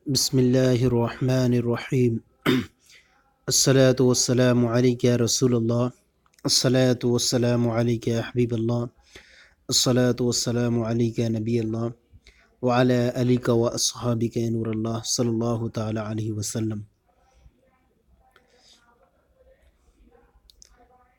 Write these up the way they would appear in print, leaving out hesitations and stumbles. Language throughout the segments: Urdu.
بسم اللہ الرحمن الرحیم الصلاۃ والسلام علیک یا رسول اللہ، الصلاۃ والسلام علیک یا حبیب اللہ، الصلاۃ والسلام علیک یا نبی اللہ وعلی آلک و اصحابک یا نور اللہ صلی اللہ تعالی علیہ وسلم۔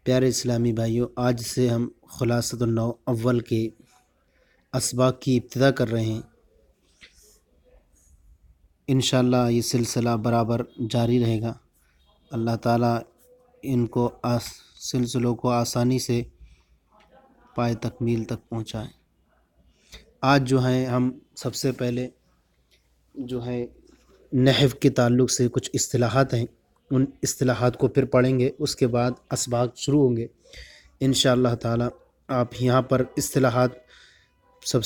پیارے اسلامی بھائیوں، آج سے ہم خلاصۃ النوع اول کے اسباق کی ابتدا کر رہے ہیں۔ انشاءاللہ یہ سلسلہ برابر جاری رہے گا۔ اللہ تعالیٰ ان کو سلسلوں کو آسانی سے پائے تکمیل تک پہنچائے۔ آج جو ہے ہم سب سے پہلے جو ہے نحو کے تعلق سے کچھ اصطلاحات ہیں، ان اصطلاحات کو پھر پڑھیں گے، اس کے بعد اسباق شروع ہوں گے انشاءاللہ تعالیٰ۔ آپ یہاں پر اصطلاحات سبق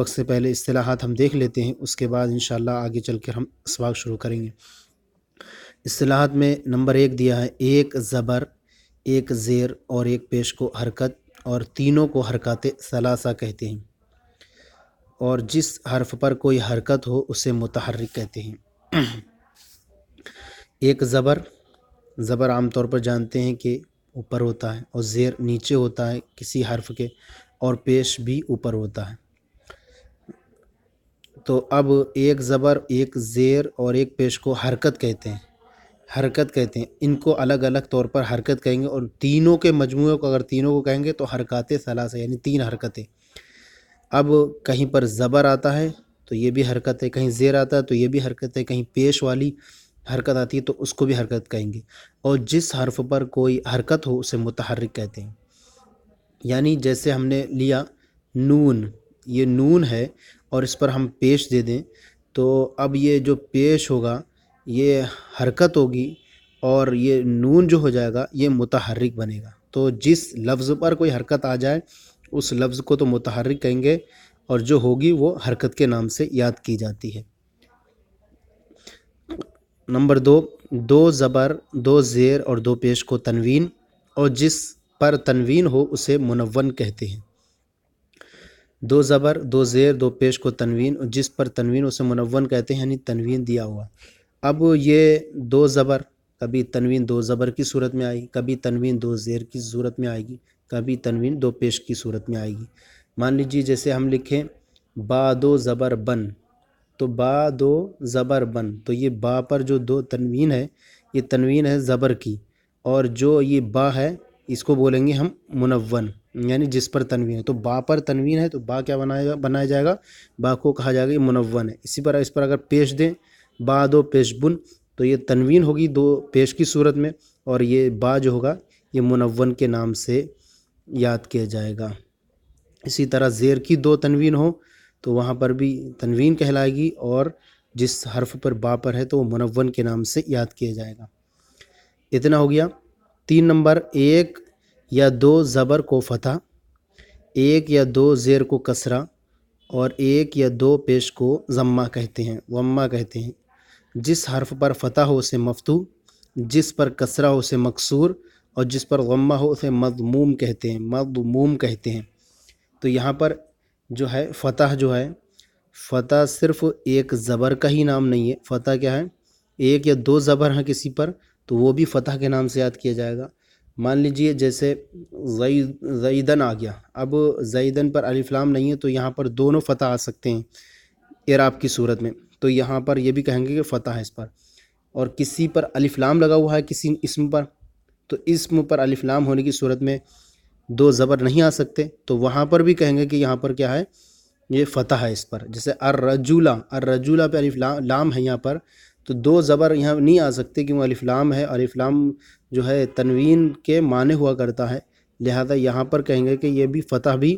سے پہلے اصطلاحات ہم دیکھ لیتے ہیں، اس کے بعد انشاءاللہ آگے چل کر ہم اسباق شروع کریں گے۔ اصطلاحات میں نمبر 1 دیا ہے، ایک زبر، ایک زیر اور ایک پیش کو حرکت، اور تینوں کو حرکات ثلاثہ کہتے ہیں، اور جس حرف پر کوئی حرکت ہو اسے متحرک کہتے ہیں۔ ایک زبر عام طور پر جانتے ہیں کہ اوپر ہوتا ہے، اور زیر نیچے ہوتا ہے کسی حرف کے، اور پیش بھی اوپر ہوتا ہے۔ تو اب ایک زبر، ایک زیر اور ایک پیش کو حرکت کہتے ہیں۔ ان کو الگ الگ طور پر حرکت کہیں گے، اور تینوں کے مجموعے کو اگر تینوں کو کہیں گے تو حرکات ثلاثہ یعنی 3 حرکتیں۔ اب کہیں پر زبر آتا ہے تو یہ بھی حرکت ہے، کہیں زیر آتا ہے تو یہ بھی حرکت ہے، کہیں پیش والی حرکت آتی ہے تو اس کو بھی حرکت کہیں گے، اور جس حرف پر کوئی حرکت ہو اسے متحرک کہتے ہیں۔ یعنی جیسے ہم نے لیا نون، یہ نون ہے اور اس پر ہم پیش دے دیں تو اب یہ جو پیش ہوگا یہ حرکت ہوگی، اور یہ نون جو ہو جائے گا یہ متحرک بنے گا۔ تو جس لفظ پر کوئی حرکت آ جائے اس لفظ کو تو متحرک کہیں گے، اور جو ہوگی وہ حرکت کے نام سے یاد کی جاتی ہے۔ نمبر 2، 2 زبر، 2 زیر اور 2 پیش کو تنوین، اور جس پر تنوین ہو اسے منون کہتے ہیں۔ 2 زبر، 2 زیر، 2 پیش کو تنوین، اور جس پر تنوین اسے منون کہتے ہیں، یعنی تنوین دیا ہوا۔ اب یہ 2 زبر، کبھی تنوین 2 زبر کی صورت میں آئے گی، کبھی تنوین 2 زیر کی صورت میں آئے گی، کبھی تنوین 2 پیش کی صورت میں آئے گی۔ مان لیجیے جیسے ہم لکھیں با 2 زبر بن، تو با 2 زبر بن، تو یہ با پر جو 2 تنوین ہے یہ تنوین ہے زبر کی، اور جو یہ با ہے اس کو بولیں گے ہم منون، یعنی جس پر تنوین ہے۔ تو با پر تنوین ہے تو با کیا بنایا جائے گا، با کو کہا جائے گا یہ منون ہے۔ اس پر اگر پیش دیں با 2 پیش بن، تو یہ تنوین ہوگی 2 پیش کی صورت میں، اور یہ با جو ہوگا یہ منون کے نام سے یاد کیا جائے گا۔ اسی طرح زیر کی 2 تنوین ہو تو وہاں پر بھی تنوین کہلائے گی، اور جس حرف پر با پر ہے تو وہ منون کے نام سے یاد کیا جائے گا۔ اتنا ہو گیا۔ 3 نمبر، 1 یا 2 زبر کو فتح، 1 یا 2 زیر کو کسرہ، اور 1 یا 2 پیش کو ضمہ کہتے ہیں۔ جس حرف پر فتح ہو اسے مفتوح، جس پر کسرہ ہو اسے مکسور، اور جس پر ضمہ ہو اسے مضموم کہتے ہیں۔ تو یہاں پر جو ہے فتح صرف ایک زبر کا ہی نام نہیں ہے۔ فتح کیا ہے، 1 یا 2 زبر ہیں کسی پر تو وہ بھی فتح کے نام سے یاد کیا جائے گا۔ مان لیجئے جیسے زیدن آ گیا، اب زیدن پر الف لام نہیں ہے تو یہاں پر دونوں فتح آ سکتے ہیں اعراب کی صورت میں، تو یہاں پر یہ بھی کہیں گے کہ فتح ہے اس پر۔ اور کسی پر الف لام لگا ہوا ہے کسی اسم پر، تو اسم پر الف لام ہونے کی صورت میں 2 زبر نہیں آ سکتے، تو وہاں پر بھی کہیں گے کہ یہاں پر کیا ہے، یہ فتح ہے اس پر۔ جیسے الرجولہ پہ الف لام ہے یہاں پر، تو 2 زبر یہاں نہیں آ سکتے کہ وہ الف لام ہے، الف لام جو ہے تنوین کے معنی ہوا کرتا ہے، لہذا یہاں پر کہیں گے کہ یہ بھی فتح بھی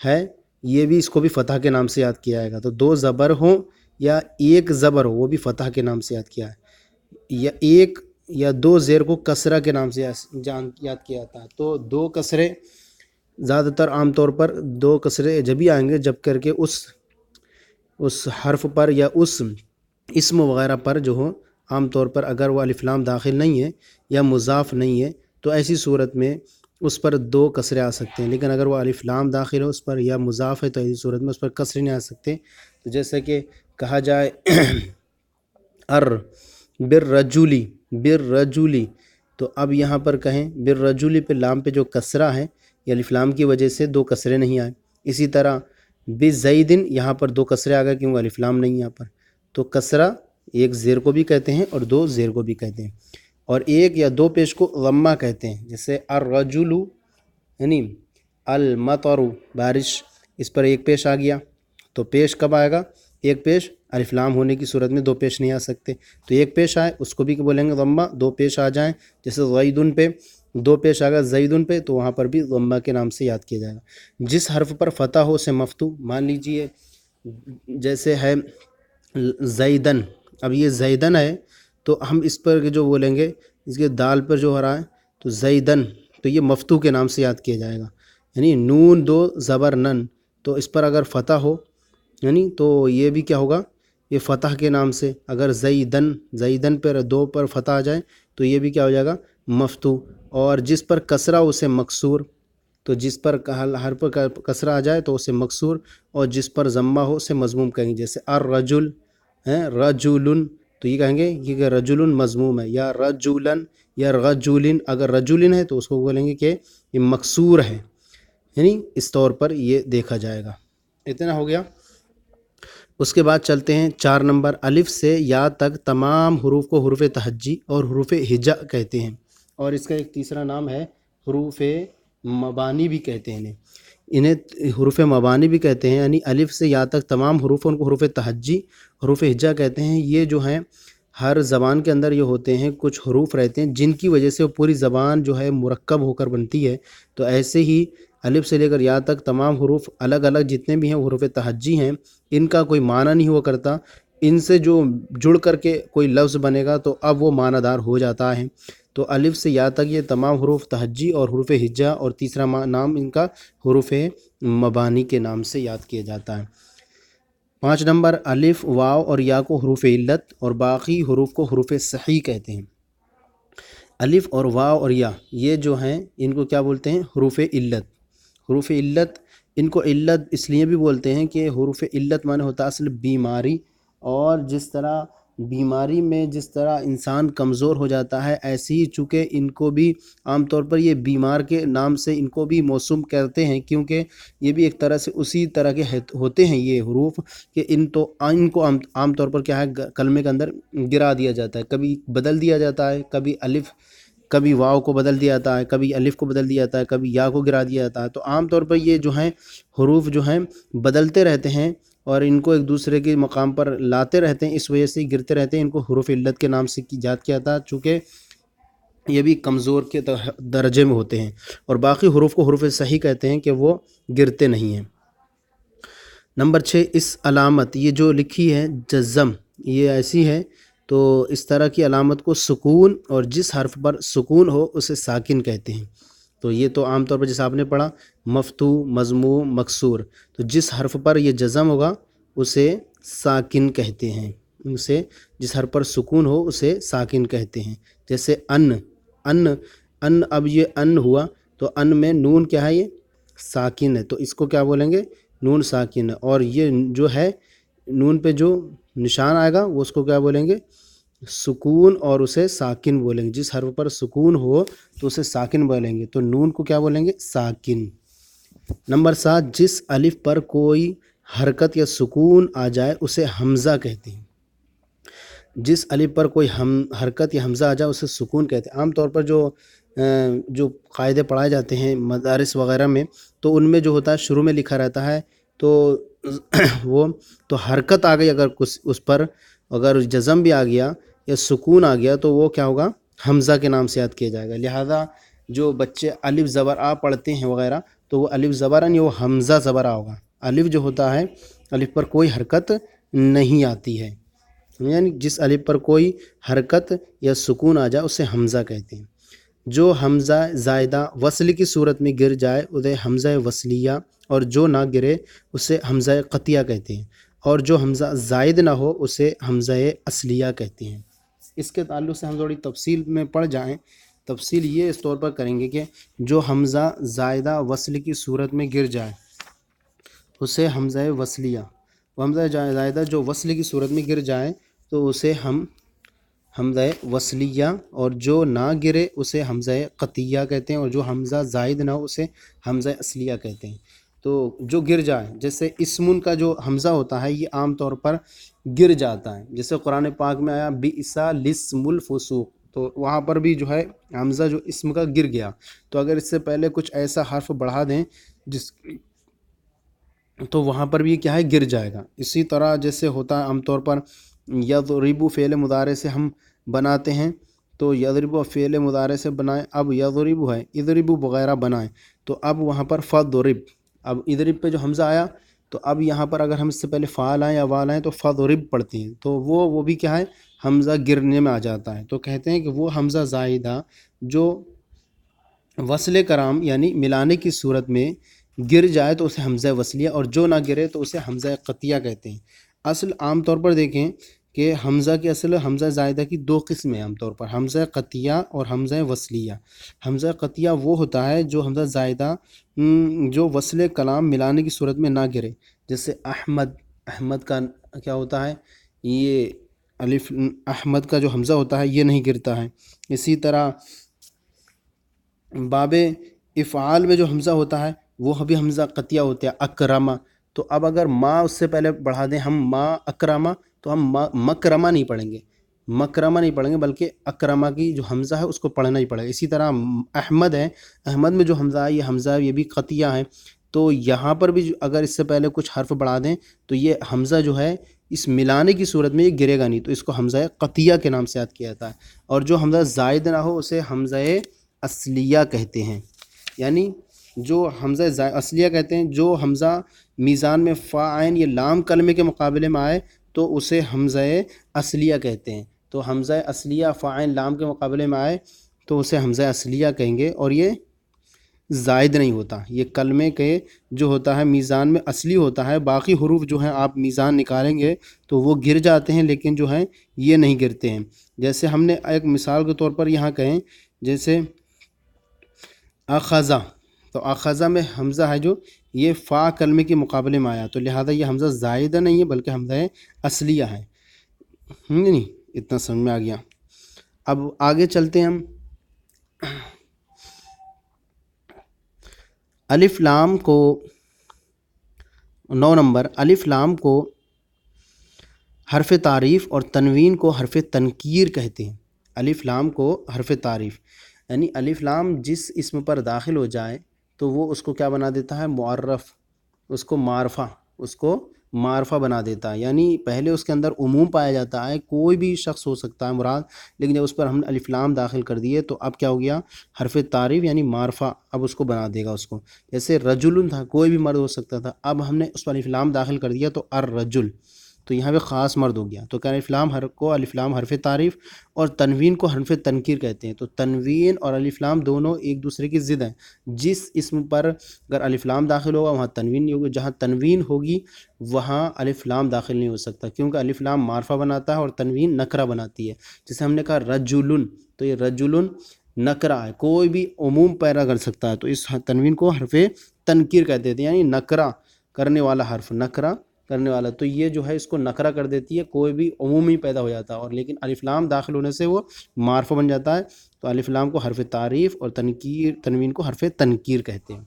ہے، یہ بھی اس کو بھی فتح کے نام سے یاد کیا جائے گا۔ تو 2 زبر ہوں یا 1 زبر ہو وہ بھی فتح کے نام سے یاد کیا ہے، یا 1 یا 2 زیر کو کسرہ کے نام سے یاد کیا جاتا ہے۔ تو 2 کسرے زیادہ تر عام طور پر 2 کسرے جب ہی آئیں گے جب کر کے اس حرف پر یا اس اسم وغیرہ پر جو ہو، عام طور پر اگر وہ الف لام داخل نہیں ہے یا مضاف نہیں ہے تو ایسی صورت میں اس پر 2 کسرے آ سکتے ہیں، لیکن اگر وہ الف لام داخل ہو اس پر یا مضاف ہے تو ایسی صورت میں اس پر کسرے نہیں آ سکتے۔ تو جیسے کہ کہا جائے ار بالرجولی بالرجولی، تو اب یہاں پر کہیں بالرجولی پہ لام پہ جو کسرہ ہے یہ الف لام کی وجہ سے دو کسرے نہیں آئے. اسی طرح بزیدن یہاں پر دو کسرے آ گئے کیونکہ الف لام نہیں یہاں پر. تو کسرہ ایک زیر کو بھی کہتے ہیں اور دو زیر کو بھی کہتے ہیں، اور ایک یا دو پیش کو ضمہ کہتے ہیں. جیسے الرجل یعنی المطر بارش، اس پر ایک پیش آ گیا تو پیش کب آئے گا؟ ایک پیش الف لام ہونے کی صورت میں دو پیش نہیں آ سکتے، تو ایک پیش آئے اس کو بھی بولیں گے ضمہ. دو پیش آ جائیں جیسے زیدن پہ دو پیش آ گیا زیدن پہ، تو وہاں پر بھی ضمہ کے نام سے یاد کیا جائے گا. جس حرف پر فتح ہو اسے مفتوح. مان لیجئے جیسے ہے زیدن، اب یہ زیدن ہے تو ہم اس پر جو بولیں گے اس کے دال پر جو ہو رہا ہے تو زیدن، تو یہ مفتوح کے نام سے یاد کیا جائے گا. یعنی نون دو زبر نن، تو اس پر اگر فتح ہو یعنی تو یہ بھی کیا ہوگا؟ یہ فتح کے نام سے. اگر زیدن زیدن پر دو پر فتح آ جائے تو یہ بھی کیا ہو جائے گا؟ مفتوح. اور جس پر کسرہ اسے مکسور، تو جس پر ہر پر کسرہ آ جائے تو اسے مکسور، اور جس پر ضمہ ہو اسے مضموم کہیں گے. جیسے الرجل ہیں رجولن، تو یہ کہیں گے کہ رجولن مضموم ہے، یا رجولن یا رجولن. اگر رجولن ہے تو اس کو بولیں گے کہ یہ مکسور ہے، یعنی اس طور پر یہ دیکھا جائے گا. اتنا ہو گیا. اس کے بعد چلتے ہیں 4 نمبر. الف سے یا تک تمام حروف کو حروف تہجی اور حروف ہجا کہتے ہیں، اور اس کا ایک تیسرا نام ہے حروف مبانی بھی کہتے ہیں. انہیں حروف مبانی بھی کہتے ہیں، یعنی الف سے یا تک تمام حروف ان کو حروف تہجی حروف ہجا کہتے ہیں. یہ جو ہیں ہر زبان کے اندر یہ ہوتے ہیں، کچھ حروف رہتے ہیں جن کی وجہ سے وہ پوری زبان جو ہے مرکب ہو کر بنتی ہے. تو ایسے ہی الف سے لے کر یا تک تمام حروف الگ الگ جتنے بھی ہیں حروف تہجی ہیں، ان کا کوئی معنی نہیں ہوا کرتا. ان سے جو جڑ کر کے کوئی لفظ بنے گا تو اب وہ معنی دار ہو جاتا ہے. تو الف سے یا تک یہ تمام حروف تہجی اور حروف ہجا، اور تیسرا نام ان کا حروف مبانی کے نام سے یاد کیا جاتا ہے. 5 نمبر. الف واو اور یا کو حروف علت اور باقی حروف کو حروف صحیح کہتے ہیں. الف اور واو اور یا یہ جو ہیں ان کو کیا بولتے ہیں؟ حروف علت. حروف علت ان کو علت اس لیے بھی بولتے ہیں کہ حروف علت معنی ہوتا ہے اصل بیماری، اور جس طرح بیماری میں جس طرح انسان کمزور ہو جاتا ہے، ایسے ہی چونکہ ان کو بھی عام طور پر یہ بیمار کے نام سے ان کو بھی موسوم کرتے ہیں، کیونکہ یہ بھی ایک طرح سے اسی طرح کے ہوتے ہیں یہ حروف کہ ان کو عام طور پر کیا ہے کلمے کے اندر گرا دیا جاتا ہے، کبھی بدل دیا جاتا ہے، کبھی الف کبھی واو کو بدل دیا جاتا ہے، کبھی الف کو بدل دیا جاتا ہے، کبھی یا کو گرا دیا جاتا ہے. تو عام طور پر یہ جو ہیں حروف جو ہیں بدلتے رہتے ہیں اور ان کو ایک دوسرے کے مقام پر لاتے رہتے ہیں، اس وجہ سے گرتے رہتے ہیں. ان کو حروف علت کے نام سے یاد کیا جاتا ہے چونکہ یہ بھی کمزور کے درجے میں ہوتے ہیں. اور باقی حروف کو حروف صحیح کہتے ہیں کہ وہ گرتے نہیں ہیں. نمبر 6. اس علامت یہ جو لکھی ہے جزم، یہ ایسی ہے تو اس طرح کی علامت کو سکون اور جس حرف پر سکون ہو اسے ساکن کہتے ہیں. تو یہ تو عام طور پر جیسے آپ نے پڑھا مفتوح، مضموم، مکسور، تو جس حرف پر یہ جزم ہوگا اسے ساکن کہتے ہیں. اسے جس حرف پر سکون ہو اسے ساکن کہتے ہیں. جیسے ان اب یہ ان ہوا تو ان میں نون کیا ہے؟ یہ ساکن ہے، تو اس کو کیا بولیں گے؟ نون ساکن ہے. اور یہ جو ہے نون پہ جو نشان آئے گا وہ اس کو کیا بولیں گے؟ سکون، اور اسے ساکن بولیں گے. جس حرف پر سکون ہو تو اسے ساکن بولیں گے، تو نون کو کیا بولیں گے؟ ساکن. نمبر 7. جس الف پر کوئی حرکت یا سکون آ جائے اسے حمزہ کہتے ہیں. جس الف پر کوئی حرکت یا حمزہ آ جائے اسے سکون کہتے ہیں. عام طور پر جو قاعدے پڑھائے جاتے ہیں مدارس وغیرہ میں تو ان میں جو ہوتا ہے شروع میں لکھا رہتا ہے تو وہ تو حرکت آ گئی اگر کچھ اس پر، اگر جزم بھی آ گیا یا سکون آ گیا تو وہ کیا ہوگا؟ حمزہ کے نام سے یاد کیا جائے گا. لہذا جو بچے الف زبر آ پڑھتے ہیں وغیرہ تو وہ الف زبر نہیں، وہ حمزہ زبر آ ہوگا. الف جو ہوتا ہے الف پر کوئی حرکت نہیں آتی ہے، یعنی جس الف پر کوئی حرکت یا سکون آ جائے اسے حمزہ کہتے ہیں. جو حمزہ زائدہ وصل کی صورت میں گر جائے اسے حمزہ وصلیہ، اور جو نہ گرے اسے حمزہ قطعیہ کہتے ہیں. اور جو حمزہ زائد نہ ہو اسے حمزہ اصلیہ کہتے ہیں. اس کے تعلق سے ہم تھوڑی تفصیل میں پڑھ جائیں. تفصیل یہ اس طور پر کریں گے کہ جو حمزہ زائدہ وصل کی صورت میں گر جائے اسے حمزہ وصلیہ، وہ حمزہ زائدہ جو وصل کی صورت میں گر جائے تو اسے ہم حمزہ وصلیہ، اور جو نہ گرے اسے حمزہ قطعیہ کہتے ہیں، اور جو حمزہ زائد نہ ہو اسے حمزہ اصلیہ کہتے ہیں۔ تو جو گر جائے، جیسے اسمن کا جو حمزہ ہوتا ہے یہ عام طور پر گر جاتا ہے، جیسے قرآن پاک میں آیا بئس الاسم الفسوق، تو وہاں پر بھی جو ہے حمزہ جو اسم کا گر گیا، تو اگر اس سے پہلے کچھ ایسا حرف بڑھا دیں جس تو وہاں پر بھی کیا ہے گر جائے گا۔ اسی طرح جیسے ہوتا ہے عام طور پر یضرب فعل مضارع سے ہم بناتے ہیں، تو یضرب فعل مضارع سے بنائیں، اب یضرب ہے اضرب وغیرہ بنائیں، تو اب وہاں پر فضرب، اب اضرب پہ جو حمزہ آیا تو اب یہاں پر اگر ہم اس سے پہلے فعل آئیں یا وال آئیں تو فضرب پڑھتے ہیں، تو وہ بھی کیا ہے حمزہ گرنے میں آ جاتا ہے۔ تو کہتے ہیں کہ وہ حمزہ زائدہ جو وصل کرام یعنی ملانے کی صورت میں گر جائے تو اسے حمزہ وصلیہ، اور جو نہ گرے تو اسے حمزہ قطعیہ کہتے ہیں۔ اصل عام طور پر دیکھیں کہ حمزہ کی اصل حمزہ زائدہ کی دو قسمیں عام طور پر، حمزہ قطعیہ اور حمزہ وصلیہ۔ حمزہ قطعیہ وہ ہوتا ہے جو حمزہ زائدہ جو وصل کلام ملانے کی صورت میں نہ گرے، جیسے احمد، احمد کا کیا ہوتا ہے یہ الف، احمد کا جو حمزہ ہوتا ہے یہ نہیں گرتا ہے۔ اسی طرح باب افعال میں جو حمزہ ہوتا ہے وہ بھی حمزہ قطعیہ ہوتا ہے، اکرمہ، تو اب اگر ما اس سے پہلے بڑھا دیں ہم ما اکرمہ تو ہم مکرمہ نہیں پڑھیں گے، مکرمہ نہیں پڑھیں گے بلکہ اکرمہ کی جو حمزہ ہے اس کو پڑھنا ہی پڑے گا۔ اسی طرح احمد ہے، احمد میں جو حمزہ ہے یہ حمزہ یہ بھی قطعیہ ہے، تو یہاں پر بھی اگر اس سے پہلے کچھ حرف بڑھا دیں تو یہ حمزہ جو ہے اس ملانے کی صورت میں یہ گرے گا نہیں، تو اس کو حمزہ قطعیہ کے نام سے یاد کیا جاتا ہے۔ اور جو حمزہ زائد نہ ہو اسے حمزہ اصلیہ کہتے ہیں، یعنی جو حمزہ اصلیہ کہتے ہیں جو حمزہ میزان میں فا عین یہ لام کلمے کے مقابلے میں آئے تو اسے حمزہ اصلیہ کہتے ہیں۔ تو حمزہ اصلیہ فا عین لام کے مقابلے میں آئے تو اسے حمزہ اصلیہ کہیں گے، اور یہ زائد نہیں ہوتا، یہ کلمے کے جو ہوتا ہے میزان میں اصلی ہوتا ہے، باقی حروف جو ہیں آپ میزان نکالیں گے تو وہ گر جاتے ہیں لیکن جو ہیں یہ نہیں گرتے ہیں۔ جیسے ہم نے ایک مثال کے طور پر یہاں کہیں جیسے اخذہ، تو اخذہ میں حمزہ ہے جو یہ فا کلمے کے مقابلے میں آیا، تو لہذا یہ حمزہ زائدہ نہیں ہے بلکہ حمزہ اصلیہ ہے۔ نہیں اتنا سمجھ میں آ گیا۔ اب آگے چلتے ہیں ہم الف لام کو 9 نمبر، الف لام کو حرف تعریف اور تنوین کو حرف تنکیر کہتے ہیں۔ الف لام کو حرف تعریف یعنی الف لام جس اسم پر داخل ہو جائے تو وہ اس کو کیا بنا دیتا ہے معرف، اس کو معرفہ بنا دیتا ہے، یعنی پہلے اس کے اندر عموم پایا جاتا ہے، کوئی بھی شخص ہو سکتا ہے مراد، لیکن جب اس پر ہم نے الف لام داخل کر دیے تو اب کیا ہو گیا حرف تعریف یعنی معرفہ، اب اس کو بنا دے گا اس کو۔ جیسے رجل تھا، کوئی بھی مرد ہو سکتا تھا، اب ہم نے اس پر الف لام داخل کر دیا تو الرجل، تو یہاں پہ خاص مرد ہو گیا۔ تو کیا الف لام حرف تعریف اور تنوین کو حرف تنکیر کہتے ہیں۔ تو تنوین اور الف لام دونوں ایک دوسرے کی ضد ہیں، جس اسم پر اگر الف لام داخل ہوگا وہاں تنوین نہیں ہوگی، جہاں تنوین ہوگی وہاں الف لام داخل نہیں ہو سکتا، کیونکہ الف لام معرفہ بناتا ہے اور تنوین نکرہ بناتی ہے۔ جیسے ہم نے کہا رجل، تو یہ رجل نکرہ ہے، کوئی بھی عموم پیدا کر سکتا ہے، تو اس تنوین کو حرف تنکیر کہتے ہیں، یعنی نکرہ کرنے والا حرف، نکرہ کرنے والا، تو یہ جو ہے اس کو نکرہ کر دیتی ہے، کوئی بھی عمومی پیدا ہو جاتا ہے، اور لیکن الف لام داخل ہونے سے وہ معرفہ بن جاتا ہے، تو الف لام کو حرف تعریف اور تنوین کو حرف تنکیر کہتے ہیں۔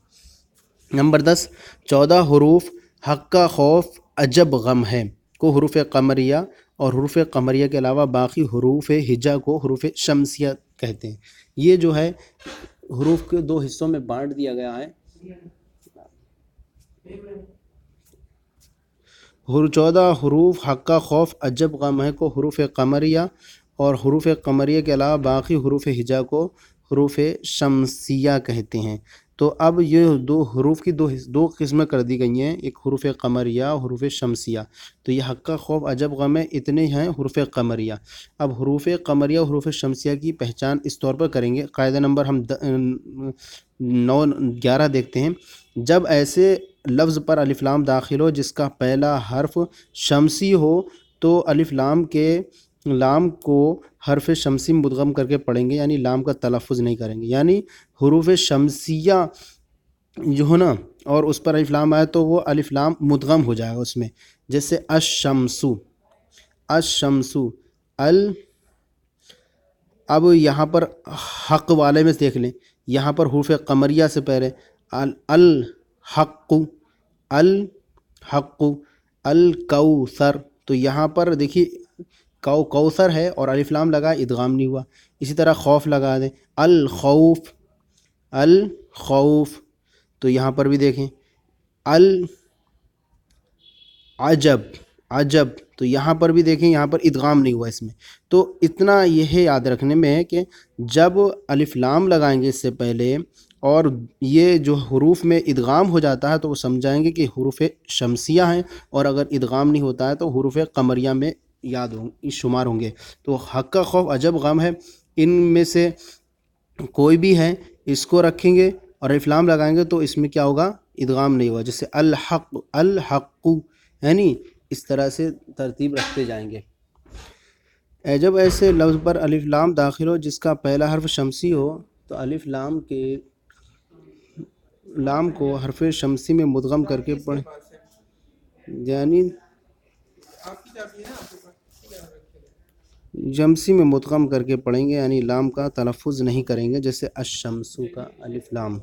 نمبر 10، 14 حروف حق کا خوف عجب غم ہے کو حروف قمریہ اور حروف قمریہ کے علاوہ باقی حروف ہجا کو حروف شمسیہ کہتے ہیں۔ یہ جو ہے حروف کے 2 حصوں میں بانٹ دیا گیا ہے۔ 14 حروف حق کا خوف عجب غم ہے کو حروف قمریہ اور حروف قمریہ کے علاوہ باقی حروف ہجا کو حروف شمسیہ کہتے ہیں۔ تو اب یہ دو حروف کی دو قسمیں کر دی گئی ہیں، ایک حروف قمریہ اور حروف شمسیہ۔ تو یہ حق کا خوف عجب غم ہے اتنے ہیں حروف قمریہ۔ اب حروف قمریہ اور حروف شمسیہ کی پہچان اس طور پر کریں گے، قاعدہ نمبر ہم 11 دیکھتے ہیں۔ جب ایسے لفظ پر الف لام داخل ہو جس کا پہلا حرف شمسی ہو تو الف لام کے لام کو حرف شمسی مدغم کر کے پڑھیں گے، یعنی لام کا تلفظ نہیں کریں گے، یعنی حروف شمسیہ جو ہے نا اور اس پر الف لام آئے تو وہ الف لام مدغم ہو جائے گا اس میں، جیسے الشمسو، الشمسو ال اب یہاں پر حق والے میں دیکھ لیں، یہاں پر حروف قمریہ سے پہلے الحق الحق الکوثر، تو یہاں پر دیکھیے کوثر ہے اور الف لام لگا، ادغام نہیں ہوا. اسی طرح خوف لگا دیں، الخوف الخوف، تو یہاں پر بھی دیکھیں العجب عجب، تو یہاں پر بھی دیکھیں یہاں پر ادغام نہیں ہوا اس میں. تو اتنا یہ یاد رکھنے میں ہے کہ جب الف لام لگائیں گے اس سے پہلے اور یہ جو حروف میں ادغام ہو جاتا ہے تو وہ سمجھائیں گے کہ حروف شمسیہ ہیں، اور اگر ادغام نہیں ہوتا ہے تو حروف قمریہ میں یاد شمار ہوں گے. تو حق خوف عجب غم ہے، ان میں سے کوئی بھی ہے اس کو رکھیں گے اور الف لام لگائیں گے تو اس میں کیا ہوگا، ادغام نہیں ہوگا. جیسے الحق الحق، یعنی اس طرح سے ترتیب رکھتے جائیں گے. جب ایسے لفظ پر الف لام داخل ہو جس کا پہلا حرف شمسی ہو تو الف لام کے لام کو حرف شمسی میں مدغم کر کے پڑھیں، یعنی جمسی میں مدغم کر کے پڑھیں گے، یعنی لام کا تلفظ نہیں کریں گے. جیسے الشمسو کا الف لام.